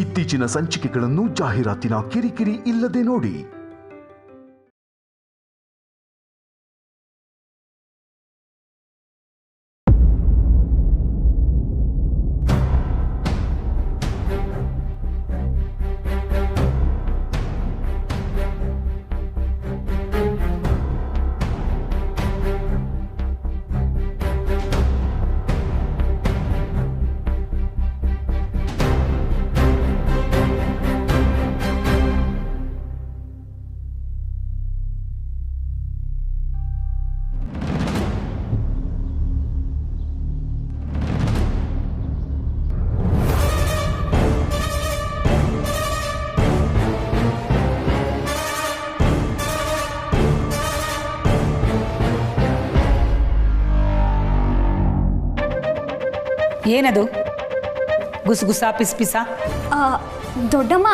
ಇತ್ತೀಚಿನ ಸಂಚಿಕೆಗಳನ್ನು ಜಾಹೀರಾತಿನ ಕಿರಿಕಿರಿ ಇಲ್ಲದೆ ನೋಡಿ. ಏನದು ಗುಸ್ಗುಸ ಪಿಸ್ಪಿಸ? ದೊಡ್ಡಮ್ಮ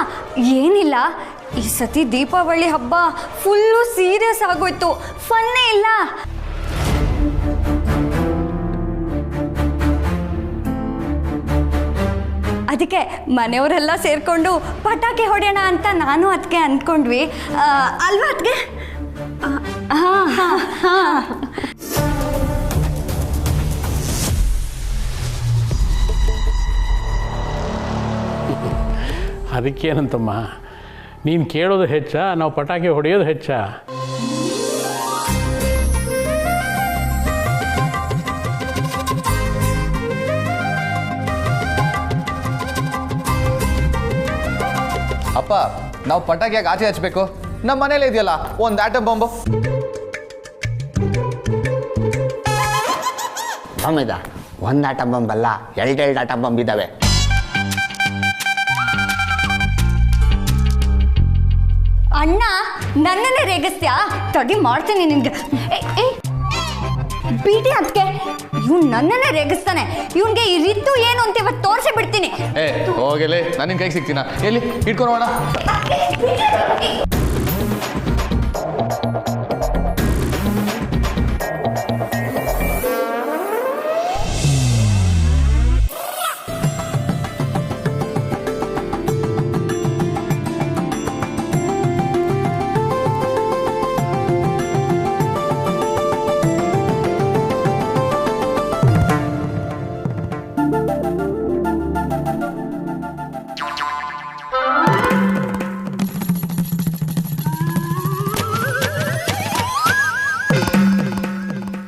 ಏನಿಲ್ಲ, ಈ ಸತಿ ದೀಪಾವಳಿ ಹಬ್ಬ ಫುಲ್ಲು ಸೀರಿಯಸ್ ಆಗೋಯ್ತು, ಫನ್ನೇ ಇಲ್ಲ. ಅದಕ್ಕೆ ಮನೆಯವರೆಲ್ಲ ಸೇರ್ಕೊಂಡು ಪಟಾಕಿ ಹೊಡೆಯೋಣ ಅಂತ ನಾನು ಅದಕ್ಕೆ ಅಂದ್ಕೊಂಡ್ವಿ ಅಲ್ವಾ ಅದಕ್ಕೆ? ಅದಕ್ಕೇನಂತಮ್ಮ, ನೀನು ಕೇಳೋದು ಹೆಚ್ಚ, ನಾವು ಪಟಾಕಿ ಹೊಡೆಯೋದು ಹೆಚ್ಚ? ಅಪ್ಪ, ನಾವು ಪಟಾಕಿಯಾಗಿ ಆಚೆ ಹಚ್ಚಬೇಕು. ನಮ್ಮ ಮನೇಲಿ ಇದೆಯಲ್ಲ ಒಂದು ಆಟಮ್ ಬಾಂಬು. ಬಾಂಬಿದ ಒಂದು ಆಟಮ್ ಬಾಂಬ್ ಅಲ್ಲ, ಎರಡೆರಡು ಆಟಮ್ ಬಾಂಬ್ ಇದ್ದಾವೆ. ಅಣ್ಣ ನನ್ನನ್ನೇ ರೇಗಿಸ್ತ್ಯಾ? ತಡಿ ಮಾಡ್ತೀನಿ ನಿನ್ಗೆ. ಬಿಡಿ ಅದಕ್ಕೆ, ಇವ್ನು ನನ್ನನ್ನೇ ರೇಗಿಸ್ತಾನೆ. ಇವನ್ಗೆ ಈ ರೀತು ಏನು ಅಂತ ಇವತ್ತು ತೋರಿಸಿ ಬಿಡ್ತೀನಿ. ಹೋಗಲಿ, ನಾನು ನಿನ್ನ ಕೈಗೆ ಸಿಗ್ತೀನ. ಎಲ್ಲಿ ಇಟ್ಕೊಳೋಣ?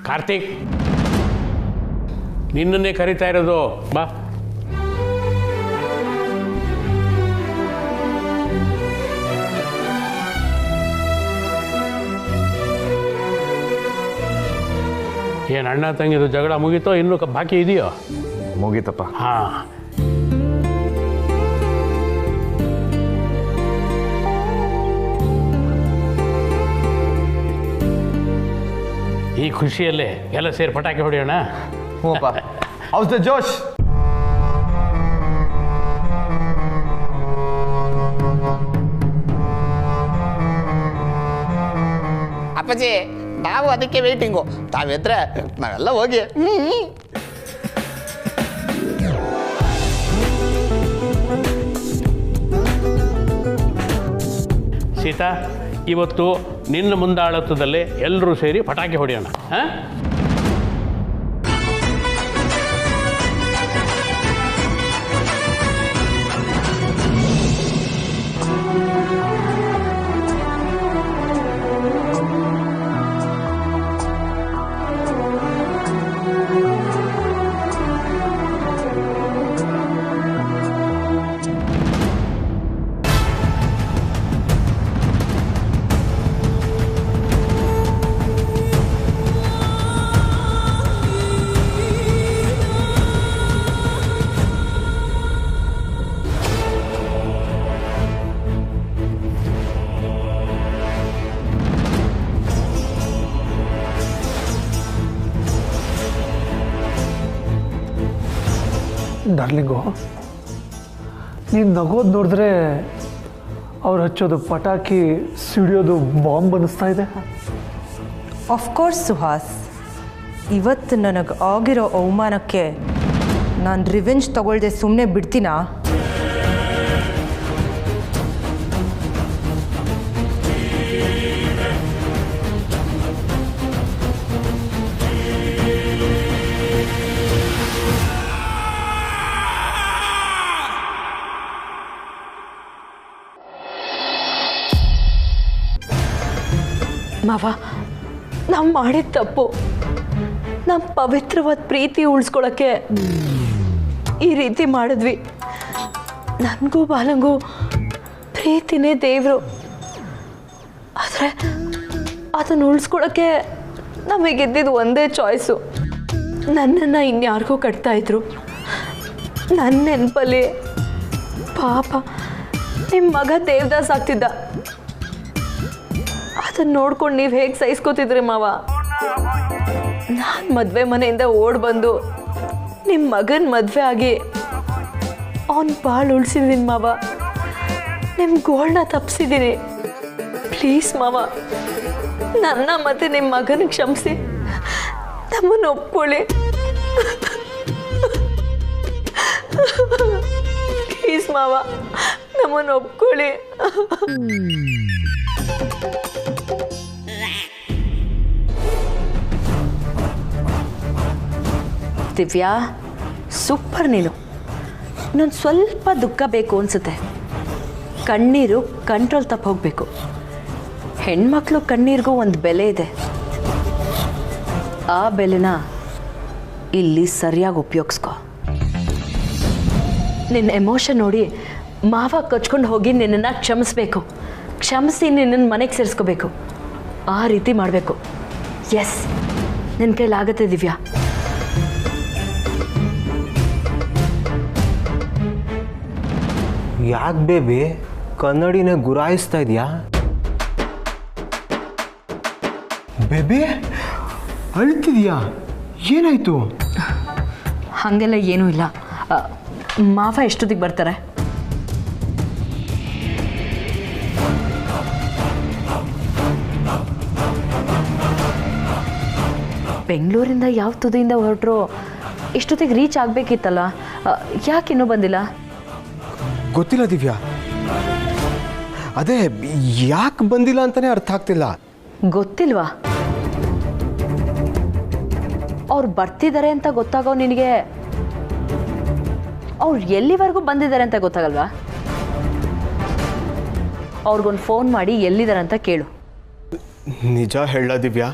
ಕಾರ್ತಿಕ್, ನಿನ್ನನ್ನೇ ಕರಿತಾ ಇರೋದು, ಬಾ. ಏನು ಅಣ್ಣ ತಂಗಿದು ಜಗಳ ಮುಗೀತೋ, ಇನ್ನೂ ಬಾಕಿ ಇದೆಯೋ? ಮುಗೀತಪ್ಪ. ಹಾಂ, ಈ ಖುಷಿಯಲ್ಲೇ ಎಲ್ಲ ಸೇರಿ ಪಟಾಕಿ ಹೊಡೆಯೋಣ. ಹ್ಞೂಪ್ಪ, ಹೌಸ್ ದ ಜೋಶ್. ಅಪ್ಪಾಜಿ, ನಾವು ಅದಕ್ಕೆ ವೇಟಿಂಗು. ತಾವಿದ್ರೆ ನಾವೆಲ್ಲ ಹೋಗಿ. ಸೀತಾ, ಇವತ್ತು ನಿನ್ನ ಮುಂದಾಳತ್ವದಲ್ಲೇ ಎಲ್ಲರೂ ಸೇರಿ ಪಟಾಕಿ ಹೊಡೆಯೋಣ. ಹಾಂ, ಡಾರ್ಲಿಂಗು, ನೀನು ನಗೋದು ನೋಡಿದ್ರೆ ಅವ್ರು ಹಚ್ಚೋದು ಪಟಾಕಿ, ಸಿಡಿಯೋದು ಬಾಂಬ್ ಅನ್ನಿಸ್ತಾ ಇದೆ. ಆಫ್ಕೋರ್ಸ್ ಸುಹಾಸ್, ಇವತ್ತು ನನಗೆ ಆಗಿರೋ ಅವಮಾನಕ್ಕೆ ನಾನು ರಿವೆಂಜ್ ತಗೊಳ್ದೆ ಸುಮ್ಮನೆ ಬಿಡ್ತೀನಾ? ಮಾವ ನಾವು ಮಾಡಿದ ತಪ್ಪು. ನಮ್ಮ ಪವಿತ್ರವಾದ ಪ್ರೀತಿ ಉಳಿಸ್ಕೊಳಕ್ಕೆ ಈ ರೀತಿ ಮಾಡಿದ್ವಿ. ನನಗೂ ಬಾಲಂಗೂ ಪ್ರೀತಿನೇ ದೇವರು. ಆದರೆ ಅದನ್ನು ಉಳಿಸ್ಕೊಳಕ್ಕೆ ನಮಗಿದ್ದಿದ್ದು ಒಂದೇ ಚಾಯ್ಸು. ನನ್ನನ್ನು ಇನ್ಯಾರಿಗೂ ಕಟ್ತಾಯಿದ್ರು. ನನ್ನ ನೆನಪಲ್ಲಿ ಪಾಪ ನಿಮ್ಮ ಮಗ ದೇವದಾಸ್ ಆಗ್ತಿದ್ದ. ಅದನ್ನು ನೋಡ್ಕೊಂಡು ನೀವು ಹೇಗೆ ಸಹಿಸ್ಕೋತಿದ್ರಿ ಮಾವ? ನಾನು ಮದುವೆ ಮನೆಯಿಂದ ಓಡ್ ಬಂದು ನಿಮ್ಮ ಮಗನ ಮದುವೆ ಆಗಿ ಅವನು ಭಾಳ ಉಳಿಸಿದ್ದೀನಿ ಮಾವ. ನಿಮ್ಮ ಗೋಳನ್ನ ತಪ್ಪಿಸಿದ್ದೀನಿ. ಪ್ಲೀಸ್ ಮಾವ, ನನ್ನ ಮತ್ತೆ ನಿಮ್ಮ ಮಗನಿಗೆ ಕ್ಷಮಿಸಿ ನಮ್ಮನ್ನು ಒಪ್ಕೊಳ್ಳಿ. ಪ್ಲೀಸ್ ಮಾವ, ನಮ್ಮನ್ನು ಒಪ್ಕೊಳ್ಳಿ. ದಿವ್ಯಾ, ಸೂಪರ್ ನೀನು. ಇನ್ನೊಂದು ಸ್ವಲ್ಪ ದುಃಖ ಬೇಕು ಅನಿಸುತ್ತೆ. ಕಣ್ಣೀರು ಕಂಟ್ರೋಲ್ ತಪ್ಪಿ ಹೋಗಬೇಕು. ಹೆಣ್ಮಕ್ಳು ಕಣ್ಣೀರಿಗೂ ಒಂದು ಬೆಲೆ ಇದೆ. ಆ ಬೆಲೆನ ಇಲ್ಲಿ ಸರಿಯಾಗಿ ಉಪಯೋಗಿಸ್ಕೊ. ನಿನ್ನ ಎಮೋಷನ್ ನೋಡಿ ಮಾವ ಕಚ್ಕೊಂಡು ಹೋಗಿ ನಿನ್ನನ್ನು ಕ್ಷಮಿಸ್ಬೇಕು. ಕ್ಷಮಿಸಿ ನಿನ್ನನ್ನು ಮನೆಗೆ ಸೇರಿಸ್ಕೋಬೇಕು. ಆ ರೀತಿ ಮಾಡಬೇಕು. ಎಸ್, ನಿನ್ನ ಕೈಲಾಗತ್ತೆ ದಿವ್ಯಾ. ಯಾಕೆ ಬೇಬಿ ಕನ್ನಡಿನ ಗುರಾಯಿಸ್ತಾ ಇದೆಯಾ? ಬೇಬಿ ಅಳ್ತಿದ್ಯಾ? ಏನಾಯ್ತು? ಹಾಗೆಲ್ಲ ಏನೂ ಇಲ್ಲ. ಮಾವ ಎಷ್ಟೊತ್ತಿಗೆ ಬರ್ತಾರೆ? ಬೆಂಗಳೂರಿಂದ ಯಾವ ತುದಿಯಿಂದ ಹೊರಟ್ರು? ಇಷ್ಟೊತ್ತಿಗೆ ರೀಚ್ ಆಗಬೇಕಿತ್ತಲ್ಲ, ಯಾಕೆ ಇನ್ನೂ ಬಂದಿಲ್ಲ? ಗೊತ್ತಿಲ್ಲ ದಿವ್ಯಾ, ಅದೇ ಯಾಕೆ ಬಂದಿಲ್ಲ ಅಂತಾನೆ ಅರ್ಥ ಆಗ್ತಿಲ್ಲ. ಗೊತ್ತಿಲ್ವಾ? ಅವ್ರು ಬರ್ತಿದ್ದಾರೆ ಅಂತ ಗೊತ್ತಾಗೋ ನಿನಗೆ ಅವ್ರು ಎಲ್ಲಿವರೆಗೂ ಬಂದಿದ್ದಾರೆ ಅಂತ ಗೊತ್ತಾಗಲ್ವಾ? ಅವ್ರಿಗೊಂದು ಫೋನ್ ಮಾಡಿ ಎಲ್ಲಿದ್ದಾರೆ ಅಂತ ಕೇಳು. ನಿಜ ಹೇಳ ದಿವ್ಯಾ,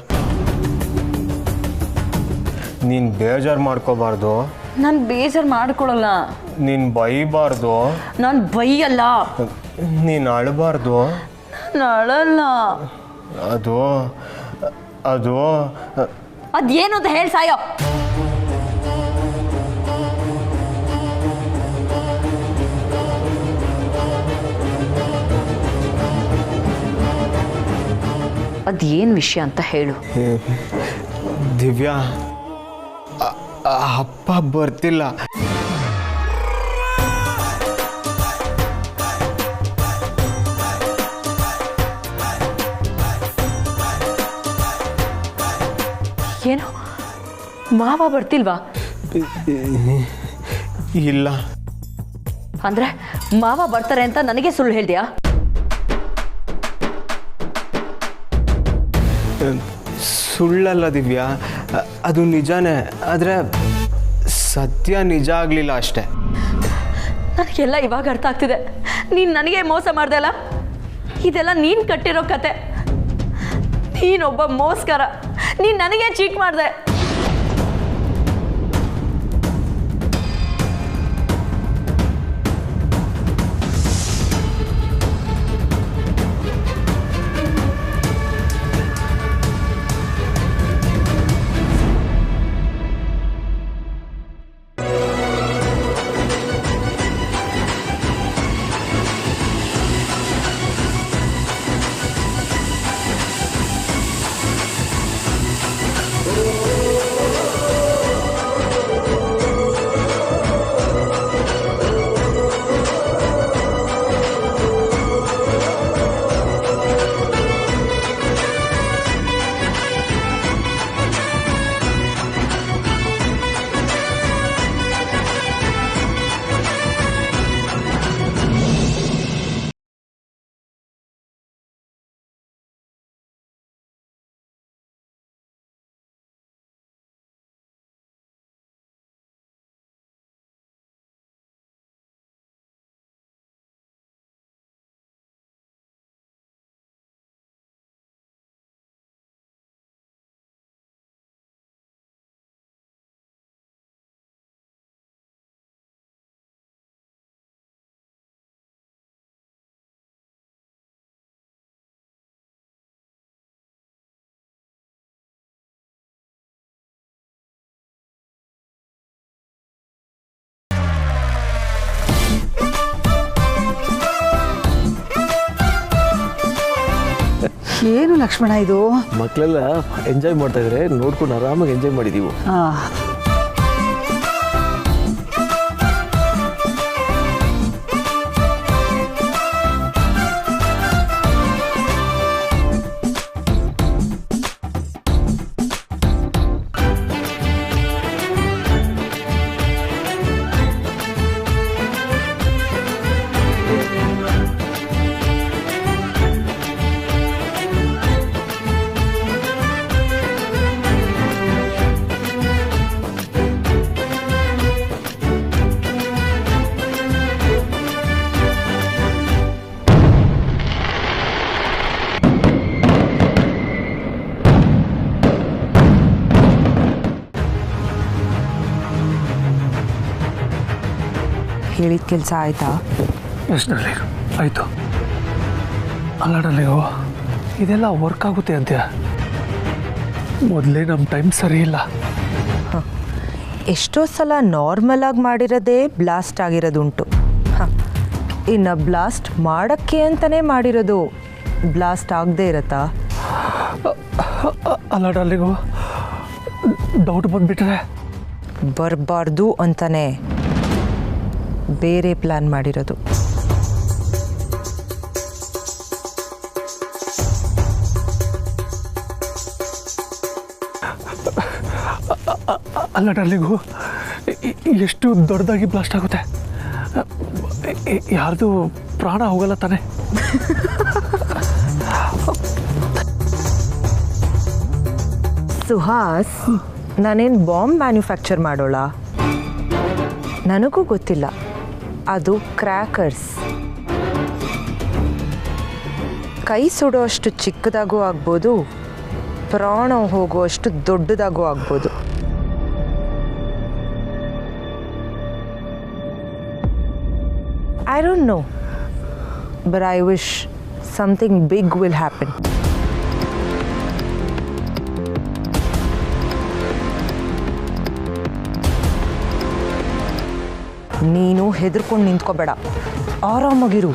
ನೀನು ಬೇಜಾರು ಮಾಡ್ಕೋಬಾರ್ದು. ನಾನು ಬೇಜಾರು ಮಾಡ್ಕೊಳಲ್ಲ. ನೀನು ಬೈಬಾರ್ದು. ನಾನು ಬೈಯಲ್ಲ. ನೀನು ಅಳಬಾರ್ದು. ನಾನು ಅಳಲ್ಲ. ಅದು ಅದು ಅದೇನು ಅಂತ ಹೇಳಿ ಸಾಯೋ. ಅದೇನು ವಿಷಯ ಅಂತ ಹೇಳು. ದಿವ್ಯಾ, ಅಪ್ಪ ಬರ್ತಿಲ್ಲ. ಏನು, ಮಾವ ಬರ್ತಿಲ್ವಾ? ಇಲ್ಲ. ಅಂದ್ರೆ ಮಾವ ಬರ್ತಾರೆ ಅಂತ ನನಗೆ ಸುಳ್ಳು ಹೇಳ್ತೀಯಾ? ಸುಳ್ಳಲ್ಲ ದಿವ್ಯಾ, ಅದು ನಿಜಾನೇ. ಆದರೆ ಸತ್ಯ ನಿಜ ಆಗಲಿಲ್ಲ ಅಷ್ಟೆ. ನನಗೆಲ್ಲ ಇವಾಗ ಅರ್ಥ ಆಗ್ತಿದೆ. ನೀನು ನನಗೆ ಮೋಸ ಮಾಡ್ದೆ ಅಲ್ಲ? ಇದೆಲ್ಲ ನೀನು ಕಟ್ಟಿರೋ ಕತೆ. ನೀನೊಬ್ಬ ಮೋಸ್ಕರ. ನೀನು ನನಗೆ ಚೀಟ್ ಮಾಡಿದೆ. ಏನು ಲಕ್ಷ್ಮಣ ಇದು? ಮಕ್ಕಳೆಲ್ಲ ಎಂಜಾಯ್ ಮಾಡ್ತಾ ಇದ್ರೆ ನೋಡ್ಕೊಂಡು ಆರಾಮಾಗಿ ಎಂಜಾಯ್ ಮಾಡಿದೀವಿ. ಹೇಳಿದ ಕೆಲಸ ಆಯ್ತಾ? ಎಷ್ಟರಲ್ಲಿ ಆಯಿತು. ಅಲ್ಲಾಡಲ್ಲಿಗೋ ಇದೆಲ್ಲ ವರ್ಕ್ ಆಗುತ್ತೆ ಅಂತ್ಯ. ಮೊದಲೇ ನಮ್ಮ ಟೈಮ್ ಸರಿ ಇಲ್ಲ. ಎಷ್ಟೋ ಸಲ ನಾರ್ಮಲ್ ಆಗಿ ಮಾಡಿರೋದೇ ಬ್ಲಾಸ್ಟ್ ಆಗಿರೋದುಂಟು. ಇನ್ನು ಬ್ಲಾಸ್ಟ್ ಮಾಡೋಕ್ಕೆ ಅಂತಲೇ ಮಾಡಿರೋದು ಬ್ಲಾಸ್ಟ್ ಆಗದೆ ಇರತ್ತಾ? ಅಲ್ಲಾಡಲ್ಲಿಗೋ ಡೌಟ್ ಬಂದುಬಿಟ್ರೆ ಬರಬಾರ್ದು ಅಂತಲೇ ಬೇರೆ ಪ್ಲ್ಯಾನ್ ಮಾಡಿರೋದು. ಅಲ್ಲ ಡಾರ್ಲಿಂಗು, ಎಷ್ಟು ದೊಡ್ಡದಾಗಿ ಬ್ಲಾಸ್ಟ್ ಆಗುತ್ತೆ? ಯಾರ್ದು ಪ್ರಾಣ ಹೋಗಲ್ಲ ತಾನೆ? ಸುಹಾಸ್, ನಾನೇನು ಬಾಂಬ್ ಮ್ಯಾನ್ಯುಫ್ಯಾಕ್ಚರ್ ಮಾಡೋಳ? ನನಗೂ ಗೊತ್ತಿಲ್ಲ. ಅದು ಕ್ರ್ಯಾಕರ್ಸ್. ಕೈ ಸುಡೋ ಅಷ್ಟು ಚಿಕ್ಕದಾಗೂ ಆಗ್ಬೋದು, ಪ್ರಾಣ ಹೋಗುವಷ್ಟು ದೊಡ್ಡದಾಗೂ ಆಗ್ಬೋದು. I don't know, but I wish something big will happen. ನೀನು ಹೆದರ್ಕೊಂಡು ನಿಂತ್ಕೋಬೇಡ, ಆರಾಮಾಗಿರು.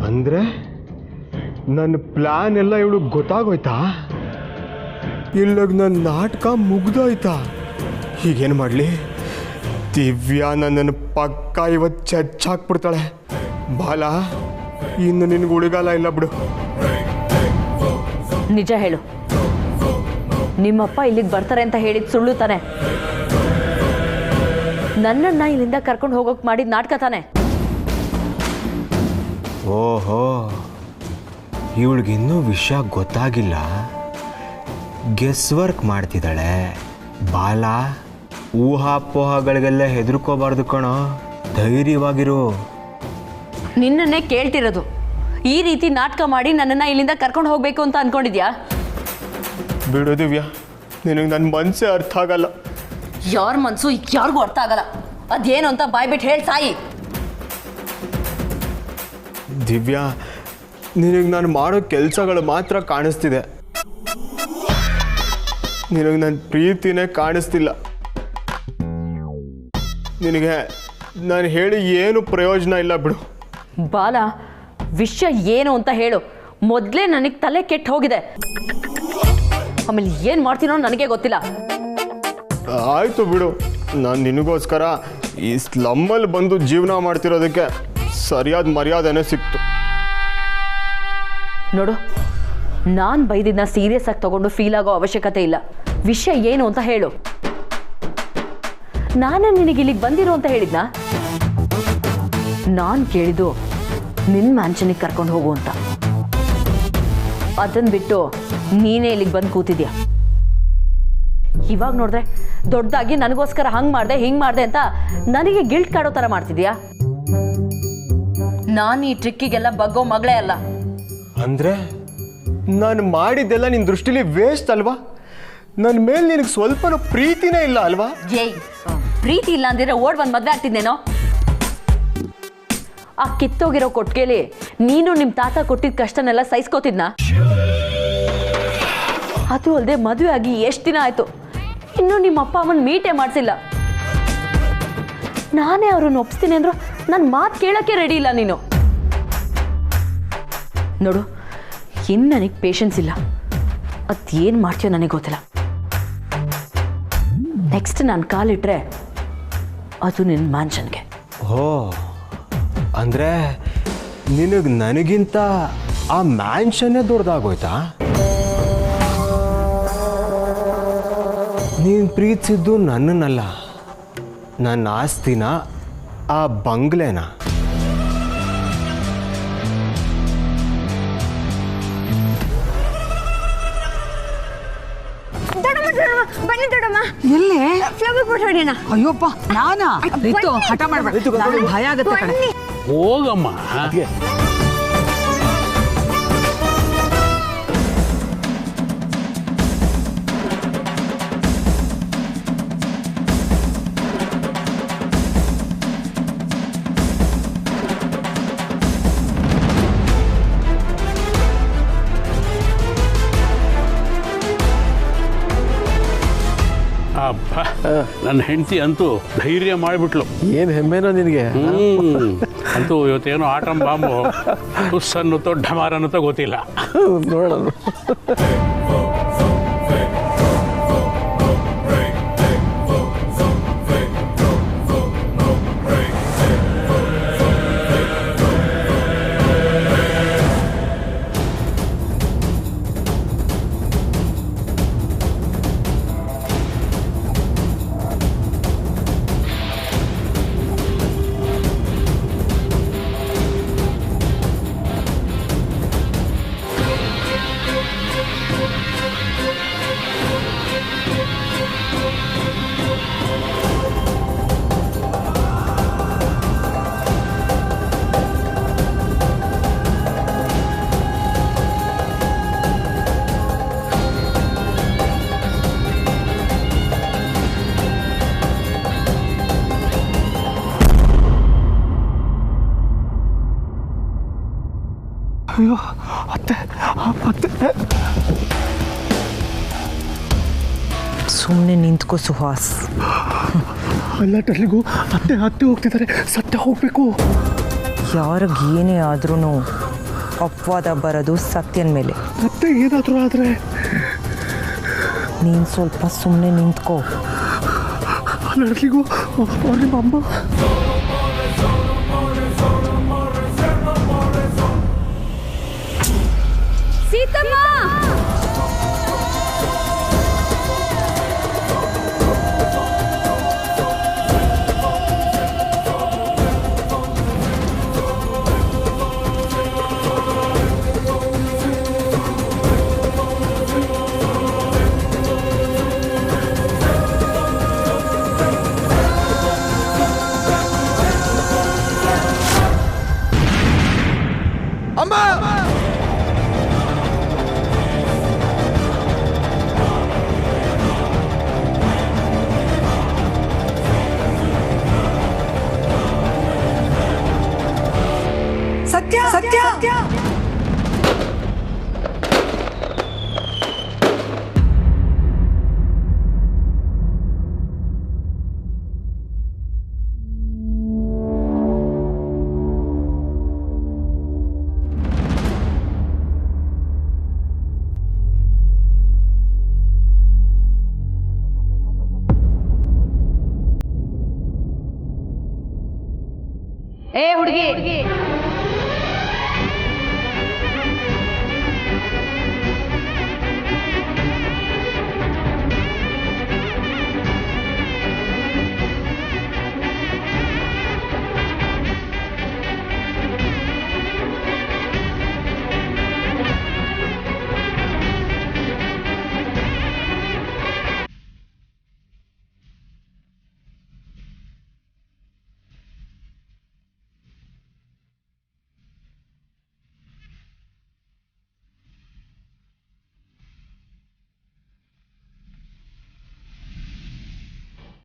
ಅಂದರೆ ನನ್ನ ಪ್ಲ್ಯಾನ್ ಎಲ್ಲ ಇವಳು ಗೊತ್ತಾಗೋಯ್ತಾ? ಇಲ್ಲಾಗ ನನ್ನ ನಾಟಕ ಮುಗ್ದೋಯ್ತಾ? ಈಗೇನು ಮಾಡಲಿ? ದಿವ್ಯಾ ನನ್ನನ್ನು ಪಕ್ಕ ಇವತ್ತು ಚಚ್ಚಾಕ್ಬಿಡ್ತಾಳೆ. ಬಾಲ, ಇನ್ನು ನಿನಗೆ ಉಳಿಗಾಲ ಇಲ್ಲ ಬಿಡು. ನಿಜ ಹೇಳು, ನಿಮ್ಮಪ್ಪ ಇಲ್ಲಿಗೆ ಬರ್ತಾರೆ ಅಂತ ಹೇಳಿದ ಸುಳ್ಳು ತಾನೆ? ನನ್ನನ್ನು ಇಲ್ಲಿಂದ ಕರ್ಕೊಂಡು ಹೋಗೋಕೆ ಮಾಡಿದ ನಾಟಕ ತಾನೆ? ಓಹೋ, ಇವಳಿಗಿನ್ನೂ ವಿಷಯ ಗೊತ್ತಾಗಿಲ್ಲ. ಗೆಸ್ ವರ್ಕ್ ಮಾಡ್ತಿದ್ದಾಳೆ. ಬಾಲ, ಊಹಾಪೋಹಗಳಿಗೆಲ್ಲ ಹೆದರ್ಕೋಬಾರ್ದು ಕಣೋ, ಧೈರ್ಯವಾಗಿರು. ನಿನ್ನನ್ನೇ ಕೇಳ್ತಿರೋದು. ಈ ರೀತಿ ನಾಟಕ ಮಾಡಿ ನನ್ನನ್ನು ಇಲ್ಲಿಂದ ಕರ್ಕೊಂಡು ಹೋಗಬೇಕು ಅಂತ ಅಂದ್ಕೊಂಡಿದ್ಯಾ? ಬಿಡು ದಿವ್ಯಾ, ನಿನಗೆ ನನ್ನ ಮನಸ್ಸೇ ಅರ್ಥ ಆಗಲ್ಲ. ಯಾರ ಮನಸ್ಸು ಯಾರಿಗೂ ಅರ್ಥ ಆಗಲ್ಲ. ಅದೇನು ಅಂತ ಬಾಯ್ಬಿಟ್ಟು ಹೇಳಿ ಸಾಯಿ. ದಿವ್ಯಾ, ನಿನಗೆ ನಾನು ಮಾಡೋ ಕೆಲಸಗಳು ಮಾತ್ರ ಕಾಣಿಸ್ತಿದೆ. ನಿನಗೆ ನನ್ನ ಪ್ರೀತಿನೇ ಕಾಣಿಸ್ತಿಲ್ಲ. ನಿನಗೆ ನಾನು ಹೇಳಿ ಏನು ಪ್ರಯೋಜನ ಇಲ್ಲ ಬಿಡು. ಬಾಲ, ವಿಷಯ ಏನು ಅಂತ ಹೇಳು. ಮೊದಲೇ ನನಗೆ ತಲೆ ಕೆಟ್ಟು ಹೋಗಿದೆ. ಆಮೇಲೆ ಏನು ಮಾಡ್ತೀನೋ ನನಗೆ ಗೊತ್ತಿಲ್ಲ. ಆಯಿತು ಬಿಡು, ನಾನು ನಿನಗೋಸ್ಕರ ಈ ಸ್ಲಮ್ಮಲ್ಲಿ ಬಂದು ಜೀವನ ಮಾಡ್ತಿರೋದಕ್ಕೆ ಸರಿಯಾದ ಮರ್ಯಾದೆನೇ ಸಿಕ್ತು. ನೋಡು, ನಾನು ಬೈದಿದ್ದನ್ನ ಸೀರಿಯಸ್ ಆಗಿ ತಗೊಂಡು ಫೀಲ್ ಆಗೋ ಅವಶ್ಯಕತೆ ಇಲ್ಲ. ವಿಷಯ ಏನು ಅಂತ ಹೇಳು. ನಾನೇ ನಿನಗೆ ಇಲ್ಲಿಗೆ ಬಂದಿರೋ ಅಂತ ಹೇಳಿದ್ನ? ನಾನು ಕೇಳಿದ್ದು ನಿನ್ನ ಮ್ಯಾನ್ಷನಿಗೆ ಕರ್ಕೊಂಡು ಹೋಗು ಅಂತ. ಅದನ್ನು ಬಿಟ್ಟು ನೀನೇ ಇಲ್ಲಿಗೆ ಬಂದು ಕೂತಿದ್ಯಾ. ಇವಾಗ ನೋಡಿದ್ರೆ ದೊಡ್ಡದಾಗಿ ನನಗೋಸ್ಕರ ಹಂಗೆ ಮಾಡಿದೆ ಹಿಂಗೆ ಮಾಡಿದೆ ಅಂತ ನನಗೆ ಗಿಲ್ಟ್ ಕಾಡೋ ಥರ ಮಾಡ್ತಿದ್ಯಾ. ನಾನು ಈ ಟ್ರಿಕ್ಕಿಗೆಲ್ಲ ಬಗ್ಗೋ ಮಗಳೇ ಅಲ್ಲ. ಅಂದರೆ ನಾನು ಮಾಡಿದ್ದೆಲ್ಲ ನಿನ್ನ ದೃಷ್ಟಿಲಿ ವೇಸ್ಟ್ ಅಲ್ವಾ? ನನ್ನ ಮೇಲೆ ನಿನಗೆ ಸ್ವಲ್ಪನೂ ಪ್ರೀತಿನೇ ಇಲ್ಲ ಅಲ್ವಾ? ಏಯ್, ಪ್ರೀತಿ ಇಲ್ಲ ಅಂದಿದ್ರೆ ಓಡ್ ಬಂದು ಮದುವೆ ಆಗ್ತಿದ್ದೇನೋ? ಆ ಕಿತ್ತೋಗಿರೋ ಕೊಟ್ಟಿಗೆಲಿ ನೀನು ನಿಮ್ಮ ತಾತ ಕೊಟ್ಟಿದ್ದ ಕಷ್ಟನೆಲ್ಲ ಸಹಿಸ್ಕೋತಿದ್ನಾ? ಅದು ಅಲ್ಲದೆ ಮದುವೆ ಆಗಿ ಎಷ್ಟು ದಿನ ಆಯ್ತು, ಇನ್ನೂ ನಿಮ್ಮ ಅಪ್ಪ ಅಮ್ಮನ ಮೀಟೇ ಮಾಡಿಸಿಲ್ಲ. ನಾನೇ ಅವ್ರನ್ನ ಒಪ್ಸ್ತೀನಿ ಅಂದ್ರು ನನ್ನ ಮಾತು ಕೇಳೋಕ್ಕೆ ರೆಡಿ ಇಲ್ಲ ನೀನು. ನೋಡು, ಇನ್ನು ನನಗೆ ಪೇಷನ್ಸ್ ಇಲ್ಲ. ಅದೇನು ಮಾಡ್ತೀಯೋ ನನಗೆ ಗೊತ್ತಿಲ್ಲ. ನೆಕ್ಸ್ಟ್ ನಾನು ಕಾಲಿಟ್ರೆ ಅದು ನಿನ್ನ ಮ್ಯಾನ್ಷನ್ಗೆ. ಓ, ಅಂದರೆ ನಿನಗೆ ನನಗಿಂತ ಆ ಮ್ಯಾನ್ಷನ್ನೇ ದೊಡ್ಡದಾಗೋಯ್ತಾ? ನೀನು ಪ್ರೀತಿಸಿದ್ದು ನನ್ನನ್ನಲ್ಲ, ನನ್ನ ಆಸ್ತಿನ, ಆ ಬಂಗ್ಲೆನ. ಬನ್ನಿ ದೊಡ್ಡಮ್ಮ, ಎಲ್ಲೇ ಫ್ಲವರ್ ಪೋಟ್ ಹೊಡೆಯೋಣ. ಅಯ್ಯಪ್ಪ, ನಾನಾ? ರಿತು, ಹಠ ಮಾಡ್ಬೇಡ, ನನಗೆ ಭಯ ಆಗುತ್ತೆ ಕಣೆ. ಹೋಗಮ್ಮ. ಅಪ್ಪ, ನನ್ನ ಹೆಂಡತಿ ಅಂತೂ ಧೈರ್ಯ ಮಾಡಿಬಿಟ್ಲು. ಏನು ಹೆಮ್ಮೆನೋ ನಿನಗೆ. ಅಂತೂ ಇವತ್ತೇನೋ ಆಟಂ ಬಾಂಬು ಹುಸ್ ಅನ್ನುತ್ತೋ ಢಮಾರ್ ಅನ್ನುತ್ತೋ ಗೊತ್ತಿಲ್ಲ. ನೋಡೋಣ. ಅಯ್ಯೋ, ಅತ್ತೆ ಅತ್ತೆ. ಸುಮ್ಮನೆ ನಿಂತ್ಕೋ ಸುಹಾಸ್. ಅಲ್ಲ ಟರ್ಲಿಗೂ ಅತ್ತೆ ಅತ್ತೆ ಹೋಗ್ತಿದ್ದಾರೆ, ಸತ್ಯ ಹೋಗ್ಬೇಕು. ಯಾರಿಗೇನೇ ಆದ್ರೂ ಅಪವಾದ ಬರೋದು ಸತ್ಯನ ಮೇಲೆ. ಅತ್ತೆ ಏನಾದರೂ ಆದರೆ ನೀನು ಸ್ವಲ್ಪ ಸುಮ್ಮನೆ ನಿಂತ್ಕೋ. ಟರ್ಲಿಗೂ ನಿಮ್ಮ ಅಮ್ಮ. ಸೀತಮ್ಮ, ಅಮ್ಮ! ಏ ಹುಡುಗಿ